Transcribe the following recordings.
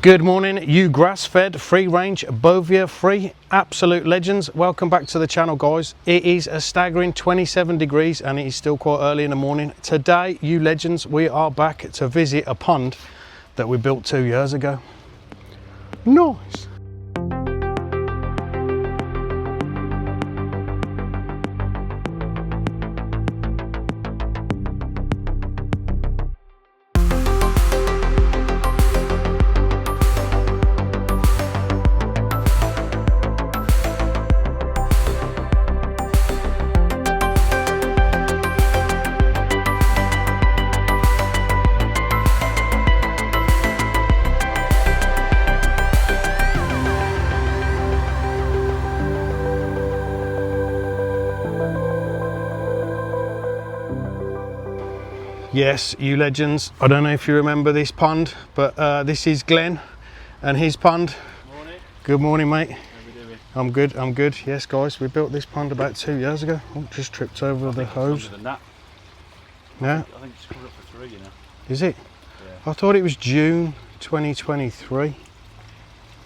Good morning, you grass-fed, free-range, bovia-free, absolute legends. Welcome back to the channel, guys. It is a staggering 27 degrees and it is still quite early in the morning. Today, you legends, we are back to visit a pond that we built 2 years ago. Nice. Yes, you legends, I don't know if you remember this pond, but this is Glenn and his pond. Morning. Good morning, mate. How we doing? I'm good, I'm good. Yes, guys, we built this pond about 2 years ago. Oh, just tripped over the hose. Longer than that. Yeah. I think it's coming up for 3, you know. Is it? Yeah. I thought it was June 2023.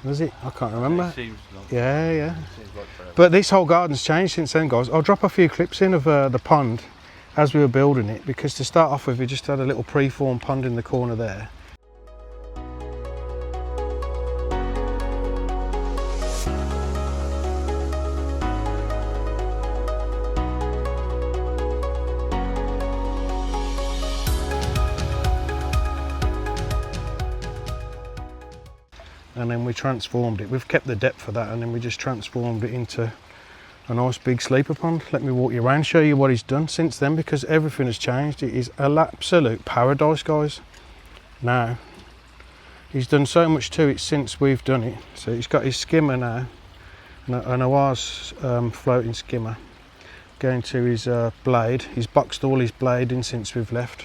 Was it? I can't remember. It seems like, Yeah, yeah. it seems like forever. But this whole garden's changed since then, guys. I'll drop a few clips in of the pond as we were building it, because to start off with, we just had a little pre-formed pond in the corner there. And then we transformed it. We've kept the depth for that, and then we just transformed it into a nice big sleeper pond. Let me walk you around, show you what he's done since then, because everything has changed. It is an absolute paradise, guys. Now, he's done so much to it since we've done it. So he's got his skimmer now, and a Oars floating skimmer. Going to his blade. He's boxed all his blade in since we've left.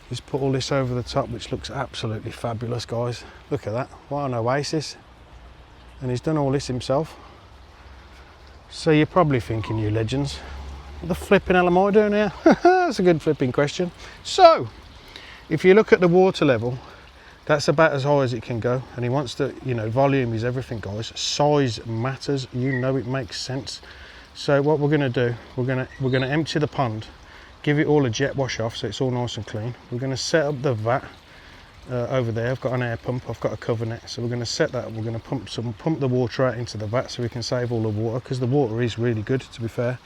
He's put all this over the top, which looks absolutely fabulous, guys. Look at that, what an oasis. And he's done all this himself. So you're probably thinking, you legends, what the flipping hell am I doing here? That's a good flipping question. So, if you look at the water level, that's about as high as it can go. And he wants to, you know, volume is everything, guys. Size matters, you know, it makes sense. So what we're gonna do, we're gonna empty the pond, give it all a jet wash off so it's all nice and clean. We're gonna set up the vat over there. I've got an air pump, I've got a cover net, so we're going to set that up. We're going to pump the water out into the vat so we can save all the water, because the water is really good, to be fair.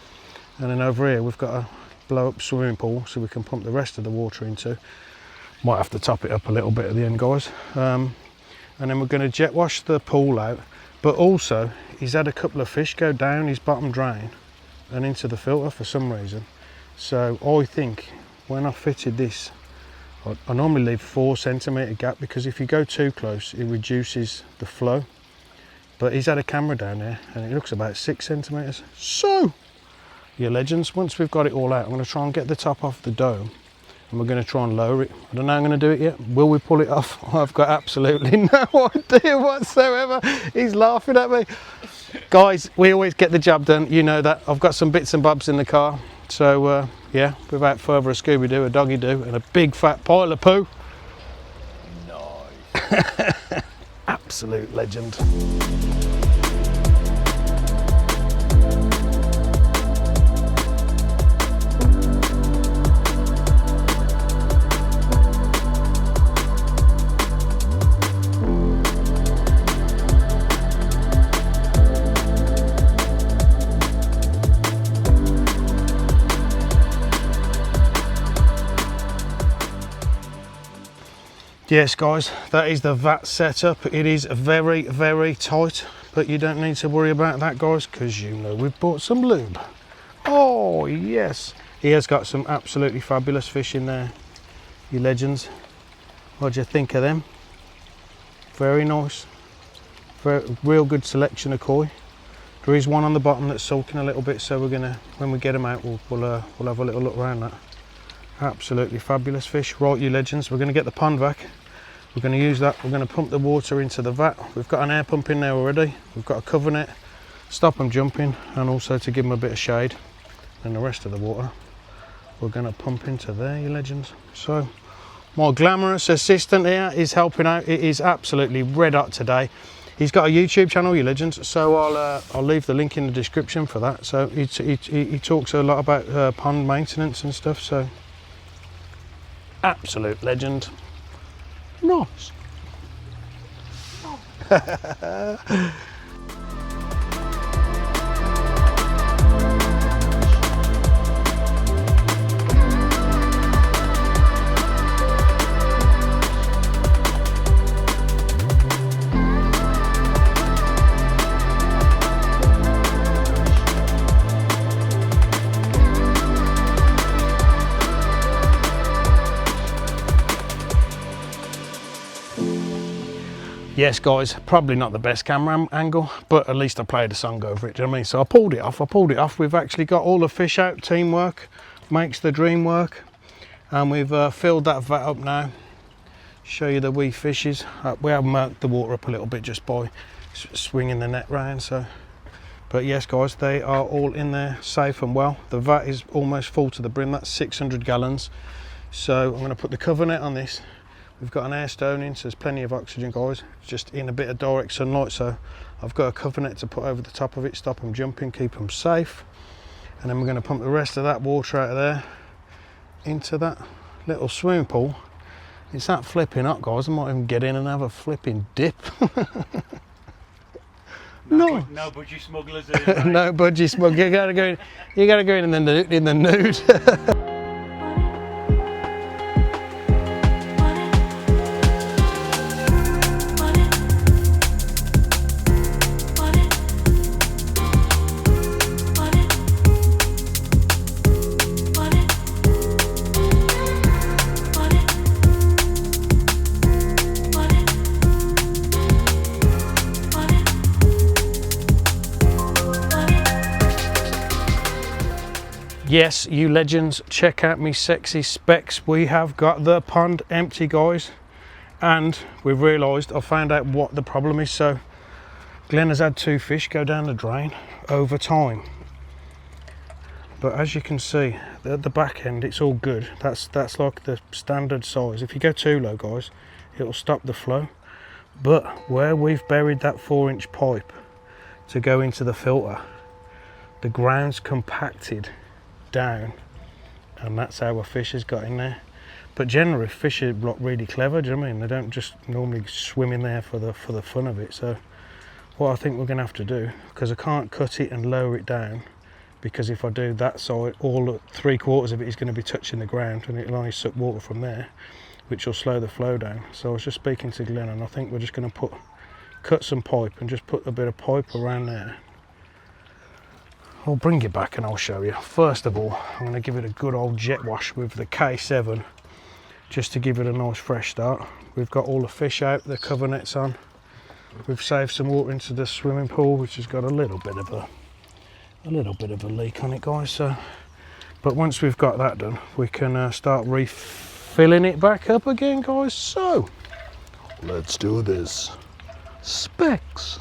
And then over here we've got a blow up swimming pool so we can pump the rest of the water into. Might have to top it up a little bit at the end, guys. And then we're going to jet wash the pool out, but also he's had a couple of fish go down his bottom drain and into the filter for some reason. So I think when I fitted this, I normally leave 4 centimetre gap, because if you go too close it reduces the flow. But he's had a camera down there and it looks about 6 centimetres. So, you legends, once we've got it all out, I'm going to try and get the top off the dome and we're going to try and lower it. I don't know how I'm going to do it yet. Will we pull it off? I've got absolutely no idea whatsoever. He's laughing at me. Guys, we always get the job done, you know that. I've got some bits and bobs in the car. So yeah, without further a Scooby-Doo, a doggy-doo, and a big fat pile of poo. Nice. Absolute legend. Yes, guys, that is the vat setup. It is very, very tight, but you don't need to worry about that, guys, because you know we've bought some lube. Oh, yes. He has got some absolutely fabulous fish in there, you legends. What do you think of them? Very nice. Real good selection of koi. There is one on the bottom that's sulking a little bit, so we're gonna, when we get them out, we'll have a little look around that. Absolutely fabulous fish. Right, you legends, we're gonna get the pond back. We're going to use that, we're going to pump the water into the vat. We've got an air pump in there already. We've got a cover net, stop them jumping, and also to give them a bit of shade. And the rest of the water we're going to pump into there, you legends. So My glamorous assistant here is helping out. It is absolutely red hot today. He's got a YouTube channel, you legends, so I'll leave the link in the description for that. So he talks a lot about pond maintenance and stuff, so absolute legend. Nice. Yes guys, probably not the best camera angle, but at least I played a song over it, do you know what I mean? So I pulled it off. We've actually got all the fish out. Teamwork makes the dream work. And we've filled that vat up now. Show you the wee fishes. We have marked the water up a little bit just by swinging the net round. So, but yes guys, they are all in there safe and well. The vat is almost full to the brim. That's 600 gallons. So I'm going to put the cover net on this. We've got an air stone in, so there's plenty of oxygen, guys. Just in a bit of direct sunlight, so I've got a cover net to put over the top of it, stop them jumping, keep them safe. And then we're going to pump the rest of that water out of there into that little swimming pool. It's that flipping hot, guys. I might even get in and have a flipping dip. No budgie smugglers. No budgie smugglers. You gotta go in the nude. Yes, you legends, check out me sexy specs. We have got the pond empty, guys, and we've realised, I found out what the problem is. So Glenn has had 2 fish go down the drain over time, but as you can see at the back end, it's all good. That's like the standard size. If you go too low, guys, it'll stop the flow. But where we've buried that 4-inch pipe to go into the filter, the ground's compacted down, and that's how our fish has got in there. But generally fish are really clever, do you know what I mean? They don't just normally swim in there for the fun of it. So what I think we're gonna have to do, because I can't cut it and lower it down, because if I do that side, all 3/4 of it is going to be touching the ground, and it'll only suck water from there, which will slow the flow down. So I was just speaking to Glenn, and I think we're just going to cut some pipe and just put a bit of pipe around there. I'll bring it back and I'll show you. First of all, I'm going to give it a good old jet wash with the K7, just to give it a nice fresh start. We've got all the fish out, the cover net's on. We've saved some water into the swimming pool, which has got a little bit of a leak on it, guys. So, but once we've got that done, we can start refilling it back up again, guys. So let's do this. Specs.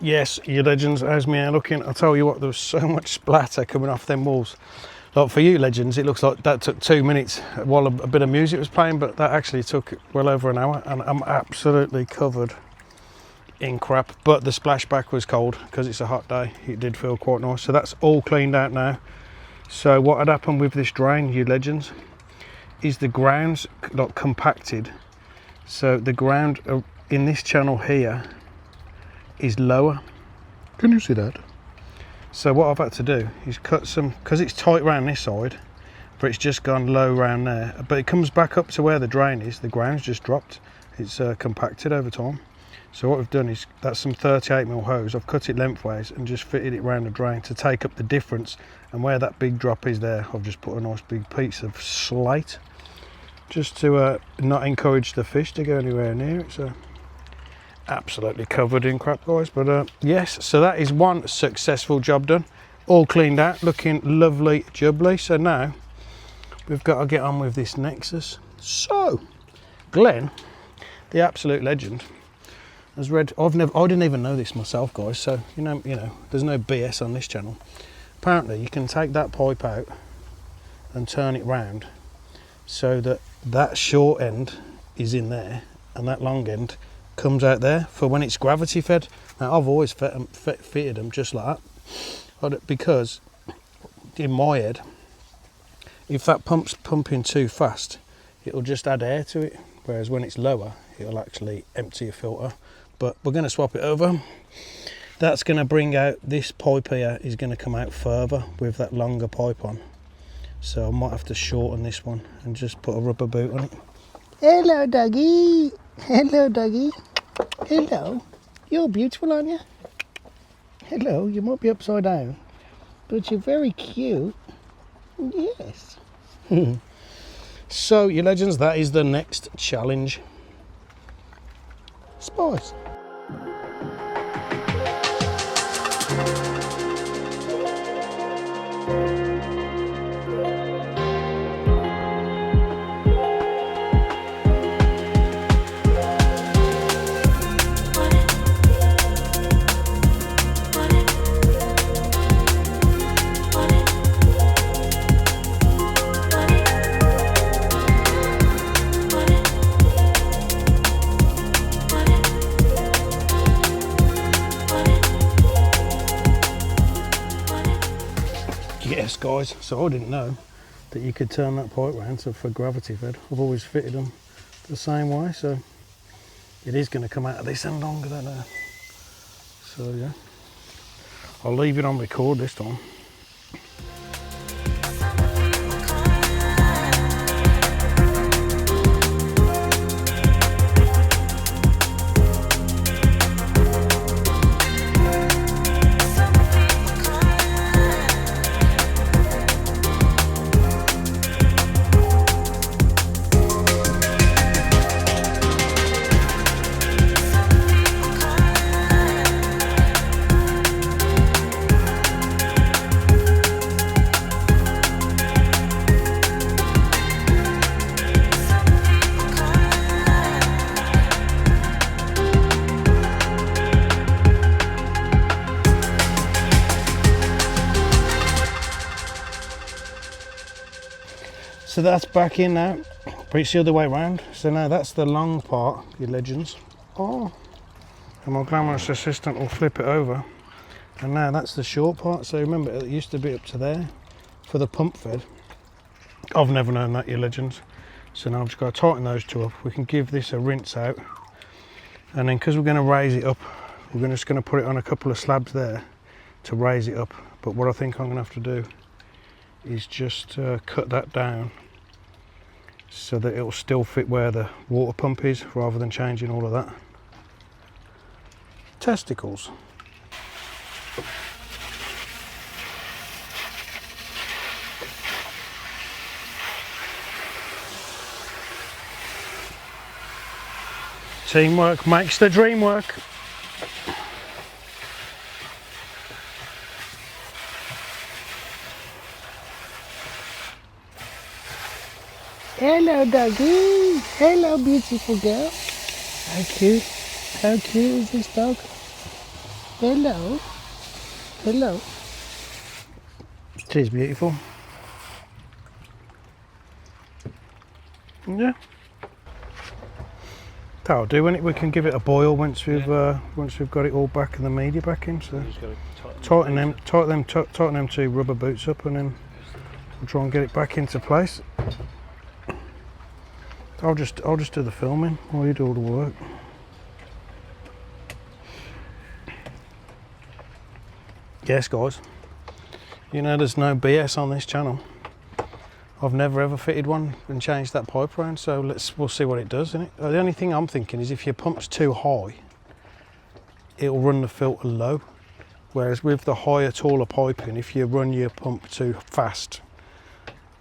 Yes, you legends, how's me hair looking? I'll tell you what, there was so much splatter coming off them walls. Like for you legends, it looks like that took 2 minutes while a bit of music was playing, but that actually took well over an hour, and I'm absolutely covered in crap. But the splashback was cold because it's a hot day. It did feel quite nice. So that's all cleaned out now. So what had happened with this drain, you legends, is the ground's like compacted. So the ground in this channel here is lower. Can you see that? So what I've had to do is cut some, because it's tight around this side, but it's just gone low around there, but it comes back up to where the drain is. The ground's just dropped. It's compacted over time. So what we've done is, that's some 38mm hose. I've cut it lengthways and just fitted it around the drain to take up the difference. And where that big drop is there, I've just put a nice big piece of slate just to not encourage the fish to go anywhere near it. So absolutely covered in crap, guys. But yes, so that is one successful job done, all cleaned out, looking lovely jubbly. So now we've got to get on with this Nexus. So Glenn, the absolute legend, has read. I didn't even know this myself, guys. So you know, there's no BS on this channel. Apparently, you can take that pipe out and turn it round so that that short end is in there and that long end comes out there for when it's gravity fed. Now, I've always fitted them just like that, because in my head, if that pump's pumping too fast, it'll just add air to it, whereas when it's lower, it'll actually empty a filter. But we're going to swap it over. That's going to bring out, this pipe here is going to come out further with that longer pipe on. So I might have to shorten this one and just put a rubber boot on it. Hello, doggy. Hello, doggy. Hello. You're beautiful, aren't you? Hello. You might be upside down, but you're very cute. Yes. So, you legends, that is the next challenge. Spice. Yes, guys, so I didn't know that you could turn that pipe round for gravity fed. I've always fitted them the same way, so it is going to come out of this end longer than that. So yeah, I'll leave it on record this time. So that's back in now, but it's the other way around. So now that's the long part, you legends. Oh, and my glamorous assistant will flip it over. And now that's the short part. So remember, it used to be up to there for the pump fed. I've never known that, you legends. So now I've just got to tighten those two up. We can give this a rinse out. And then because we're going to raise it up, we're just going to put it on a couple of slabs there to raise it up. But what I think I'm going to have to do is just cut that down so that it'll still fit where the water pump is, rather than changing all of that. Testicles. Teamwork makes the dream work. Hello, doggy. Hello, beautiful girl. How cute. How cute is this dog? Hello. Hello. It is beautiful. Yeah. That'll do. We can give it a boil once we've got it all back and the media back in. So tighten them two rubber boots up, and then we'll try and get it back into place. I'll just do the filming while you do all the work. Yes, guys, you know there's no BS on this channel. I've never ever fitted one and changed that pipe around, so we'll see what it does, innit? The only thing I'm thinking is if your pump's too high, it'll run the filter low, whereas with the higher, taller piping, if you run your pump too fast,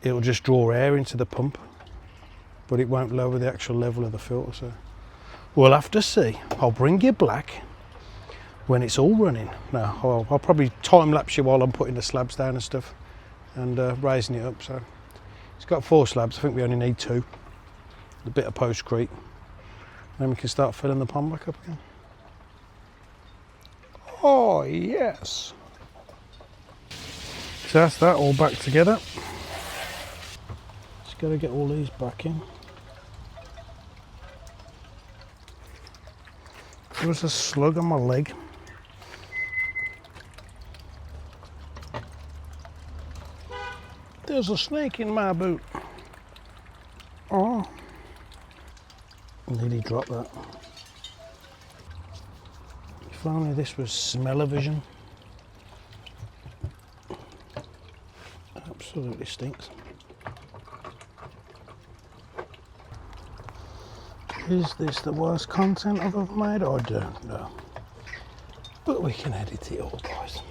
it'll just draw air into the pump. but it won't lower the actual level of the filter. So we'll have to see. I'll bring you back when it's all running. Now I'll probably time lapse you while I'm putting the slabs down and stuff and raising it up. So it's got 4 slabs. I think we only need 2. A bit of postcrete. Then we can start filling the pond back up again. Oh yes. So that's that all back together. Just got to get all these back in. There was a slug on my leg. There's a snake in my boot. Oh. Nearly dropped that. If only this was smell-o-vision. Absolutely stinks. Is this the worst content I've ever made? I don't know. But we can edit it all, guys.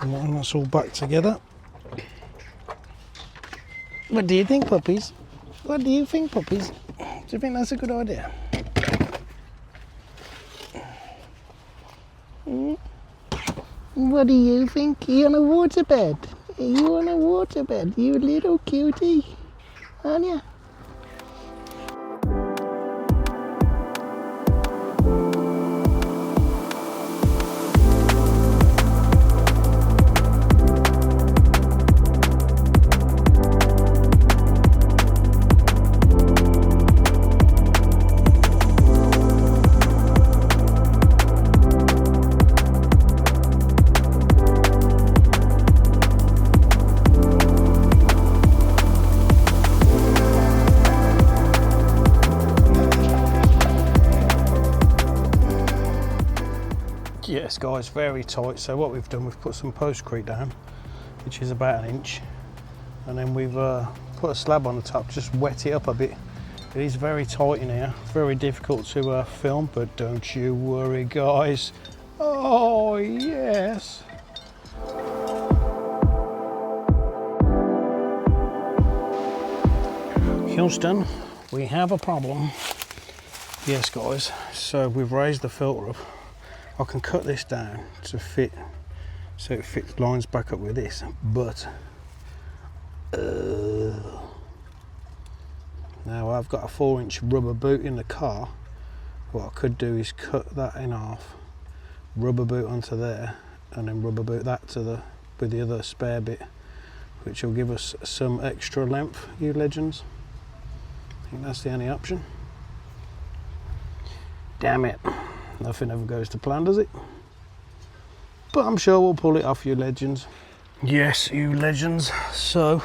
And that's all back together. What do you think, puppies? What do you think, puppies? Do you think that's a good idea? What do you think? Are you on a waterbed? Are you on a waterbed? You little cutie, aren't you? Yes guys, very tight. So what we've done, we've put some postcrete down, which is about 1 inch, and then we've put a slab on the top, just wet it up a bit. It is very tight in here, very difficult to film, but don't you worry guys. Oh yes. Houston, we have a problem. Yes guys, so we've raised the filter up. I can cut this down to fit, so it fits, lines back up with this, but now I've got a 4-inch rubber boot in the car. What I could do is cut that in half, rubber boot onto there, and then rubber boot that to the with the other spare bit, which will give us some extra length, you legends. I think that's the only option. Damn it. Nothing ever goes to plan, does it? But I'm sure we'll pull it off, you legends. Yes, you legends. So,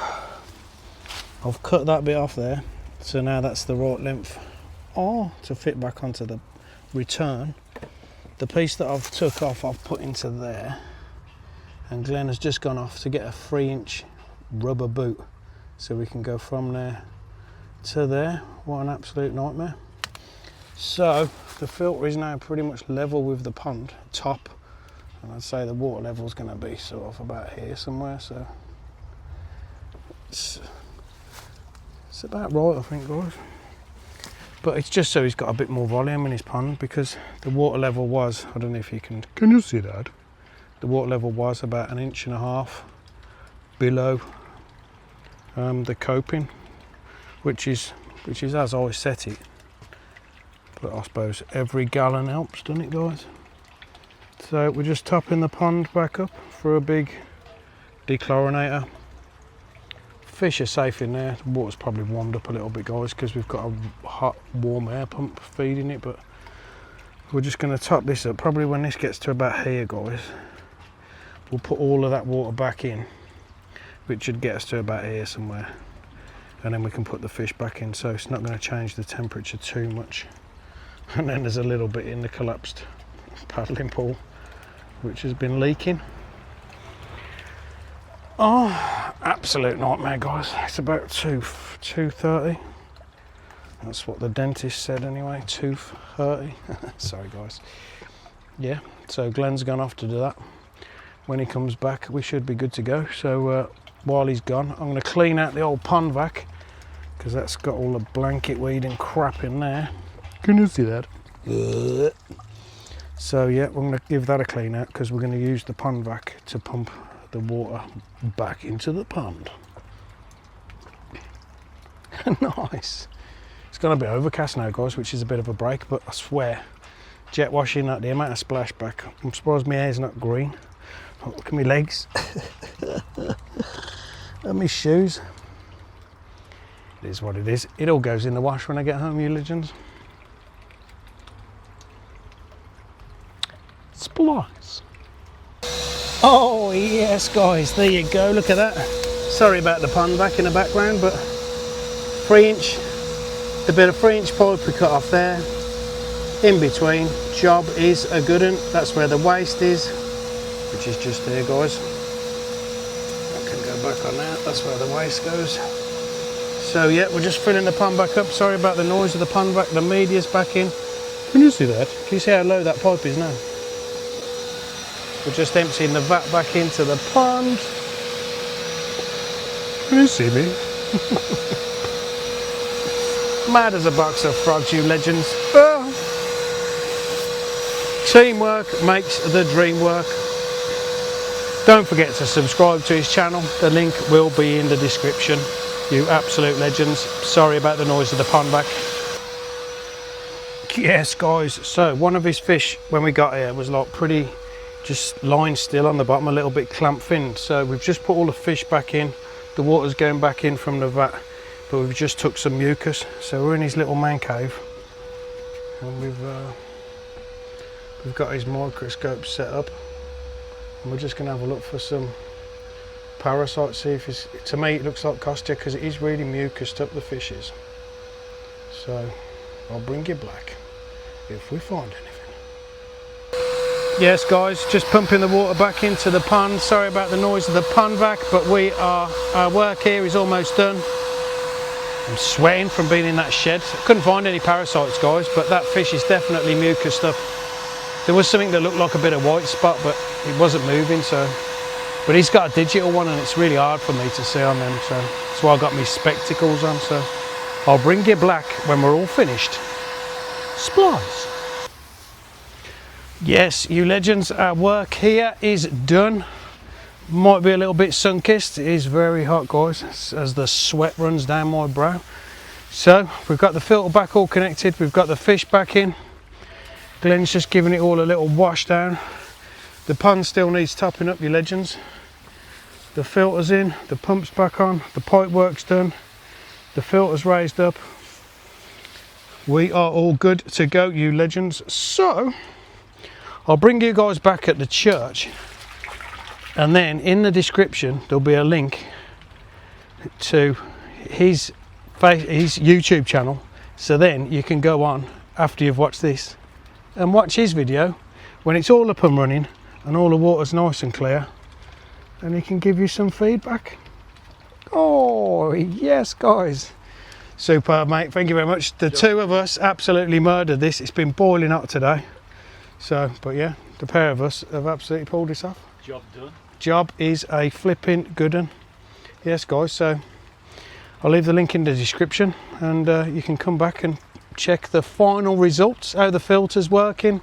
I've cut that bit off there. So now that's the right length. Oh, to fit back onto the return. The piece that I've took off, I've put into there. And Glenn has just gone off to get a 3-inch rubber boot. So we can go from there to there. What an absolute nightmare. So the filter is now pretty much level with the pond top, and I'd say the water level is going to be sort of about here somewhere, so it's about right I think guys. But it's just so he's got a bit more volume in his pond, because the water level was, I don't know if you can you see that? The water level was about 1.5 inches below the coping, which is as I set it. But I suppose every gallon helps, doesn't it guys? So we're just topping the pond back up for a big dechlorinator. Fish are safe in there. The water's probably warmed up a little bit guys, because we've got a hot warm air pump feeding it, but we're just going to top this up. Probably when this gets to about here guys, we'll put all of that water back in, which should get us to about here somewhere, and then we can put the fish back in, so it's not going to change the temperature too much. And then there's a little bit in the collapsed paddling pool which has been leaking. Oh, absolute nightmare guys. It's about 2:30. That's what the dentist said anyway, 2:30. Sorry guys. yeah, so Glenn's gone off to do that. When he comes back, we should be good to go. So while he's gone, I'm going to clean out the old pond vac, because that's got all the blanket weed and crap in there. Can you see that? So yeah, we're going to give that a clean out, because we're going to use the pond vac to pump the water back into the pond. Nice. It's going to be overcast now, guys, which is a bit of a break, but I swear, jet washing that, the amount of splashback, I'm surprised my hair's not green. Oh, look at my legs. And my shoes. It is what it is. It all goes in the wash when I get home, you legends. Splice. Oh yes, guys, there you go, look at that. Sorry about the pond vac in the background, but 3-inch, the bit of 3-inch pipe we cut off there, in between, job is a good one. That's where the waste is, which is just there, guys. I can go back on that, that's where the waste goes. So yeah, we're just filling the pond back up. Sorry about the noise of the pond vac, the media's back in. Can you see that? Can you see how low that pipe is now? We're just emptying the vat back into the pond. Can you see me? Mad as a box of frogs, you legends. Oh. Teamwork makes the dream work. Don't forget to subscribe to his channel. The link will be in the description. You absolute legends. Sorry about the noise of the pond vac. Yes, guys. So one of his fish when we got here was like pretty just lying still on the bottom, a little bit clamp finned. So we've just put all the fish back in. The water's going back in from the vat, but we've just took some mucus. So we're in his little man cave, and we've got his microscope set up, and we're just going to have a look for some parasites. See if it's, to me it looks like Costia, because it is really mucused up, the fish is. So I'll bring you back if we find anything. Yes, guys, just pumping the water back into the pond. Sorry about the noise of the pond vac, but our work here is almost done. I'm sweating from being in that shed. I couldn't find any parasites, guys, but that fish is definitely mucused up. There was something that looked like a bit of white spot, but it wasn't moving. So, but he's got a digital one, and it's really hard for me to see on them. So that's why I got my spectacles on. So I'll bring you black when we're all finished. Splice. Yes, you legends, our work here is done. Might be a little bit sun-kissed. It is very hot, guys, as the sweat runs down my brow. So we've got the filter back all connected. We've got the fish back in. Glenn's just giving it all a little wash down. The pond still needs topping up, you legends. The filter's in, the pump's back on, the pipe work's done, the filter's raised up. We are all good to go, you legends. So I'll bring you guys back at the church, and then in the description there'll be a link to his YouTube channel, so then you can go on after you've watched this and watch his video when it's all up and running and all the water's nice and clear, and he can give you some feedback. Oh yes, guys, superb, mate. Thank you very much. The two of us absolutely murdered this. It's been boiling hot today. So, but yeah, the pair of us have absolutely pulled this off. Job done. Job is a flipping good one. Yes, guys, so I'll leave the link in the description, and you can come back and check the final results, how the filter's working,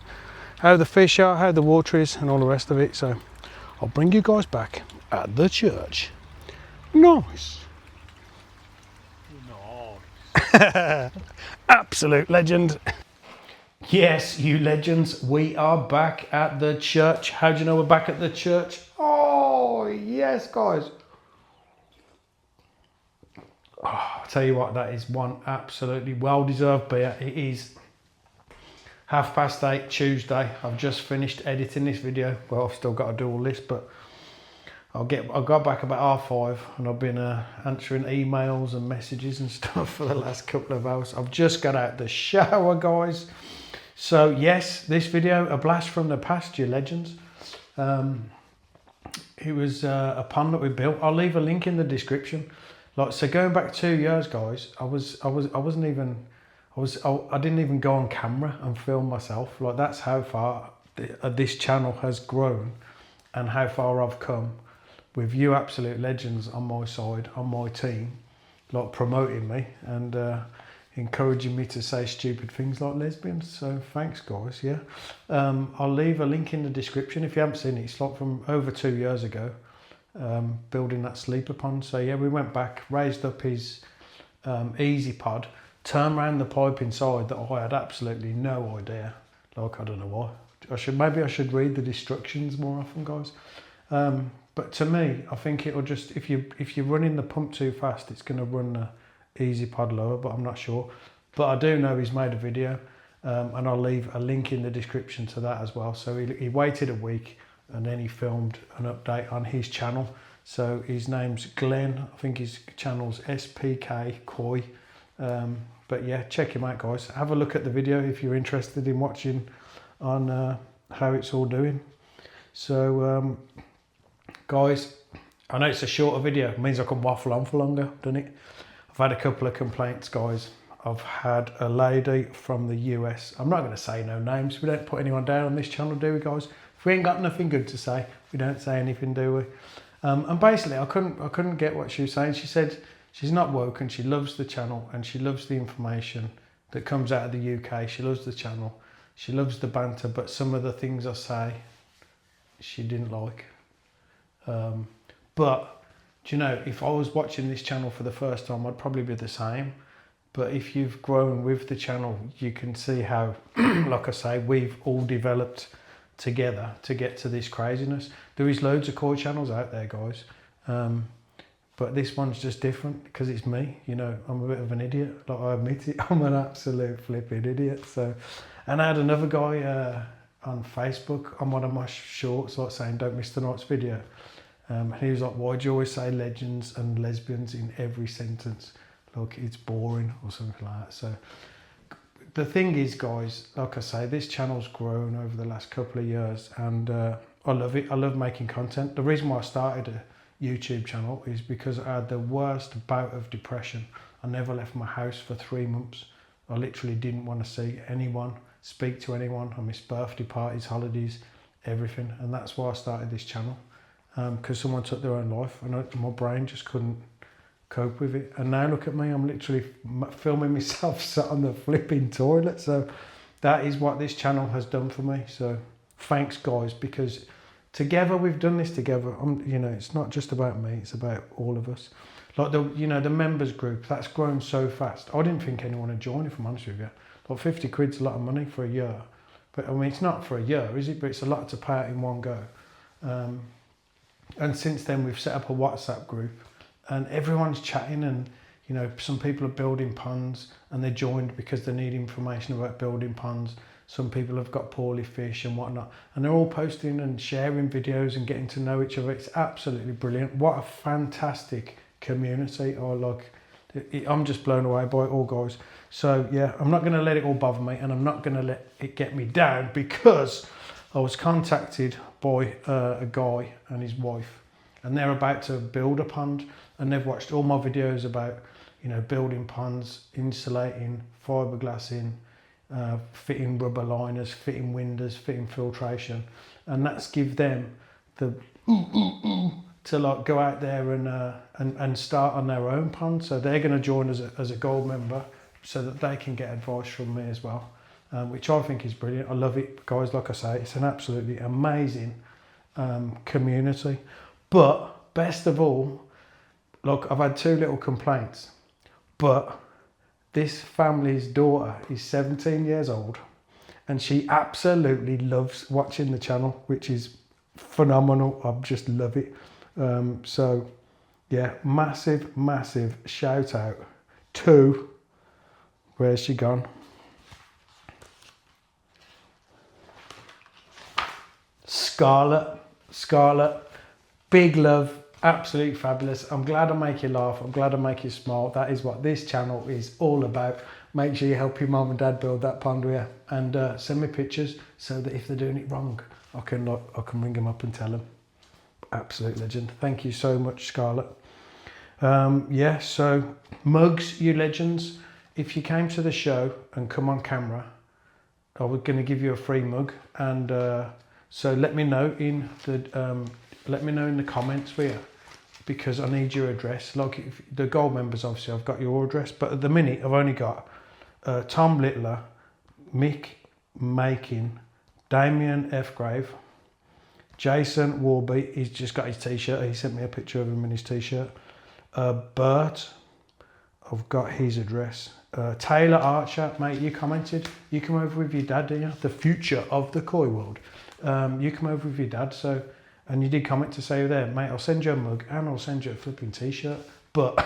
how the fish are, how the water is, and all the rest of it. So I'll bring you guys back at the church. Nice. Nice. Absolute legend. Yes, you legends, we are back at the church. How do you know we're back at the church? Oh, yes, guys. Oh, I'll tell you what, that is one absolutely well-deserved beer. It is 8:30 Tuesday. I've just finished editing this video. Well, I've still got to do all this, but I got back about 5:30, and I've been answering emails and messages and stuff for the last couple of hours. I've just got out the shower, guys. So yes, this video, a blast from the past, you legends. It was a pond that we built. I'll leave a link in the description. Like, so going back 2 years, guys, I didn't even go on camera and film myself. Like, that's how far this channel has grown and how far I've come with you absolute legends on my side, on my team, like promoting me and encouraging me to say stupid things like lesbians. So thanks guys. Yeah, I'll leave a link in the description if you haven't seen it. It's like from over 2 years ago, building that sleeper pond. So yeah, we went back, raised up his easy pod, turned around the pipe inside that I had absolutely no idea. Like, I don't know why. Maybe I should read the instructions more often, guys. But to me, I think it'll just, if you're running the pump too fast, it's going to run the easy pod lower, but I'm not sure. But I do know he's made a video, and I'll leave a link in the description to that as well. So he waited a week and then he filmed an update on his channel. So his name's Glenn. I think his channel's SPK Koi. But yeah, check him out, guys. Have a look at the video if you're interested in watching on how it's all doing. So guys, I know it's a shorter video. It means I can waffle on for longer, doesn't it? I've had a couple of complaints, guys. I've had a lady from the US. I'm not going to say no names. We don't put anyone down on this channel, do we, guys? If we ain't got nothing good to say, we don't say anything, do we? And basically, I couldn't get what she was saying. She said she's not woke and she loves the channel and she loves the information that comes out of the UK. She loves the channel. She loves the banter, but some of the things I say, she didn't like. But, do you know, if I was watching this channel for the first time, I'd probably be the same. But if you've grown with the channel, you can see how, like I say, we've all developed together to get to this craziness. There is loads of koi channels out there, guys. But this one's just different because it's me. You know, I'm a bit of an idiot. Like, I admit it, I'm an absolute flipping idiot. So, and I had another guy on Facebook on one of my shorts, like saying, "Don't miss tonight's video." And he was like, "Why do you always say legends and lesbians in every sentence? Look, it's boring," or something like that. So the thing is, guys, like I say, this channel's grown over the last couple of years, and I love it. I love making content. The reason why I started a YouTube channel is because I had the worst bout of depression. I never left my house for 3 months. I literally didn't want to see anyone, speak to anyone. I missed birthday parties, holidays, everything. And that's why I started this channel, because someone took their own life and my brain just couldn't cope with it. And now look at me, I'm literally filming myself sat on the flipping toilet. So that is what this channel has done for me. So thanks, guys, because together we've done this together. You know, it's not just about me, it's about all of us. Like the members group, that's grown so fast. I didn't think anyone would join, if I'm honest with you. Like 50 quid's a lot of money for a year. But I mean, it's not for a year, is it? But it's a lot to pay out in one go. And since then we've set up a WhatsApp group and everyone's chatting, and you know, some people are building ponds and they joined because they need information about building ponds. Some people have got poorly fish and whatnot, and they're all posting and sharing videos and getting to know each other. It's absolutely brilliant. What a fantastic community. I'm just blown away by it all, guys. So yeah, I'm not going to let it all bother me, and I'm not going to let it get me down, because I was contacted by a guy and his wife, and they're about to build a pond, and they've watched all my videos about, you know, building ponds, insulating, fiberglassing, fitting rubber liners, fitting windows, fitting filtration, and that's give them the to like go out there and start on their own pond. So they're going to join as a gold member so that they can get advice from me as well, which I think is brilliant. I love it, guys. Like I say, it's an absolutely amazing community. But best of all, look, I've had 2 little complaints, but this family's daughter is 17 years old and she absolutely loves watching the channel, which is phenomenal. I just love it. So yeah, massive shout out to, where's she gone? Scarlett, big love. Absolutely fabulous. I'm glad I make you laugh. I'm glad I make you smile. That is what this channel is all about. Make sure you help your mum and dad build that pond with you, and send me pictures so that if they're doing it wrong, I can ring them up and tell them. Absolute legend. Thank you so much, Scarlett. Yeah, so mugs, you legends. If you came to the show and come on camera, I was going to give you a free mug, and so let me know in the comments here, because I need your address. Like if the gold members, obviously I've got your address, but at the minute I've only got Tom Littler, Mick Makin, Damien F. Grave, Jason Warby. He's just got his t-shirt. He sent me a picture of him in his t-shirt. Bert, I've got his address. Taylor Archer, mate, you commented. You come over with your dad, didn't you? The future of the koi world. You come over with your dad, so, and you did comment to say there, mate, I'll send you a mug and I'll send you a flipping t-shirt. But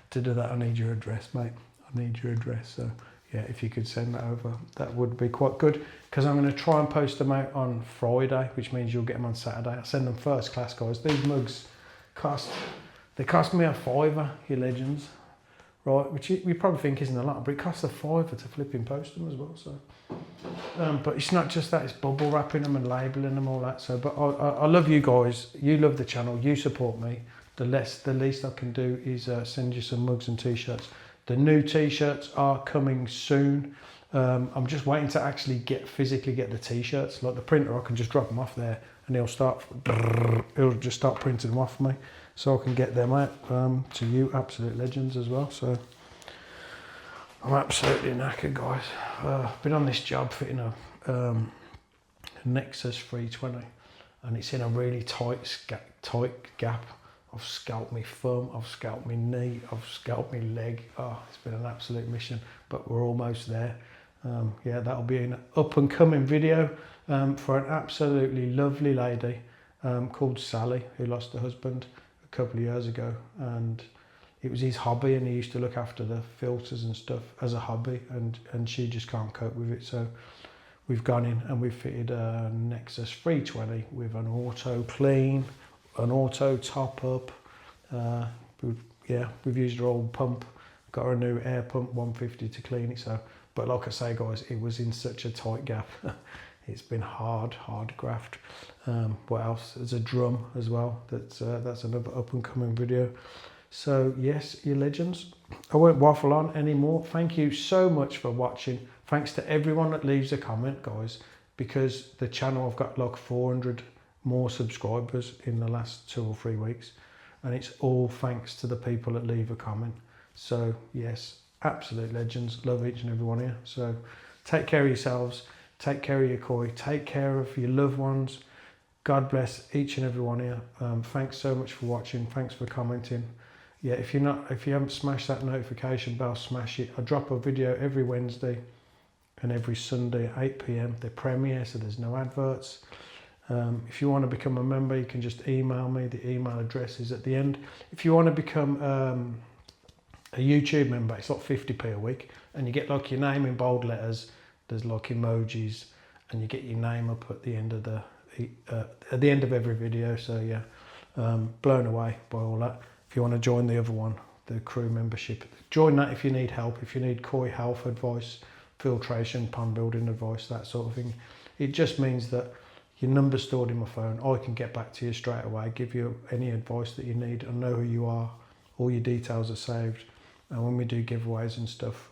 to do that, I need your address, mate. I need your address. So yeah, if you could send that over, that would be quite good, because I'm going to try and post them out on Friday, which means you'll get them on Saturday. I'll send them first class, guys. These mugs cost me £5, you legends. Right, which we probably think isn't a lot, but it costs £5 to flipping post them as well. So, but it's not just that; it's bubble wrapping them and labelling them, all that. So, but I love you guys. You love the channel. You support me. The least I can do is send you some mugs and t-shirts. The new t-shirts are coming soon. I'm just waiting to actually physically get the t-shirts. Like the printer, I can just drop them off there, and he'll just start printing them off for me, so I can get them out to you absolute legends as well. So I'm absolutely knackered, guys. Been on this job fitting a Nexus 320, and it's in a really tight gap. I've scalped my thumb, I've scalped my knee, I've scalped my leg. Oh, it's been an absolute mission, but we're almost there. Yeah, that'll be an up and coming video for an absolutely lovely lady called Sally, who lost her husband a couple of years ago, and it was his hobby, and he used to look after the filters and stuff as a hobby, and she just can't cope with it. So we've gone in and we've fitted a Nexus 320 with an auto clean, an auto top up. We've used our old pump, got our new air pump 150 to clean it. So, but like I say, guys, it was in such a tight gap. It's been hard graft. What else? There's a drum as well. That's another up and coming video. So yes, you legends, I won't waffle on anymore. Thank you so much for watching. Thanks to everyone that leaves a comment, guys, because the channel, I've got like 400 more subscribers in the last 2 or 3 weeks, and it's all thanks to the people that leave a comment. So yes, absolute legends. Love each and every one of you. So take care of yourselves, take care of your koi, take care of your loved ones. God bless each and every one of you. Thanks so much for watching. Thanks for commenting. Yeah, if you haven't smashed that notification bell, smash it. I drop a video every Wednesday and every Sunday at 8 PM. They premiere, so there's no adverts. If you want to become a member, you can just email me. The email address is at the end. If you want to become a YouTube member, it's like 50p a week, and you get like your name in bold letters. There's like emojis, and you get your name up at the end of every video. So yeah, blown away by all that. If you want to join the other one, the crew membership, join that if you need help. If you need koi health advice, filtration, pond building advice, that sort of thing. It just means that your number's stored in my phone. I can get back to you straight away, give you any advice that you need. I know who you are. All your details are saved. And when we do giveaways and stuff,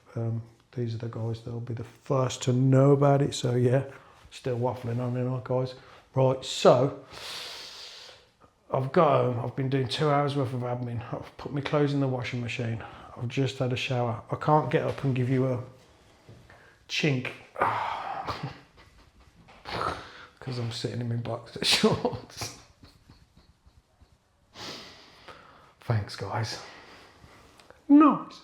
these are the guys that will be the first to know about it. So yeah, still waffling on and on, guys. Right, so I've got home. I've been doing 2 hours worth of admin. I've put my clothes in the washing machine. I've just had a shower. I can't get up and give you a chink because I'm sitting in my boxer shorts. Thanks, guys. Nice.